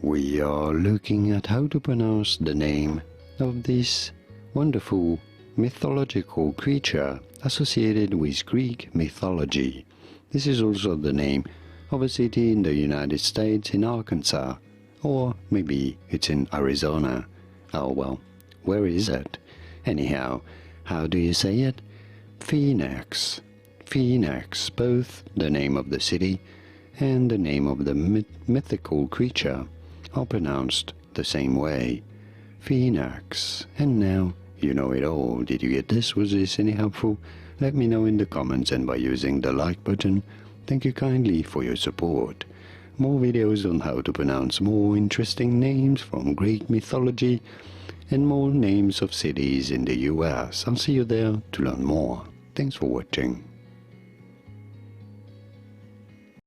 we are looking at how to pronounce the name of this wonderful mythological creature associated with Greek mythology. This is also the name of a city in the United States in Arkansas, or maybe it's in Arizona. Oh well, where is it? Anyhow, how do you say it? Phoenix. Phoenix, both the name of the city and the name of the mythical creature are pronounced the same way. Phoenix. And now you know it all. Did you get this? Was this any helpful? Let me know in the comments and by using the like button. Thank you kindly for your support. More videos on how to pronounce more interesting names from Greek mythology and more names of cities in the US. I'll see you there to learn more. Thanks for watching.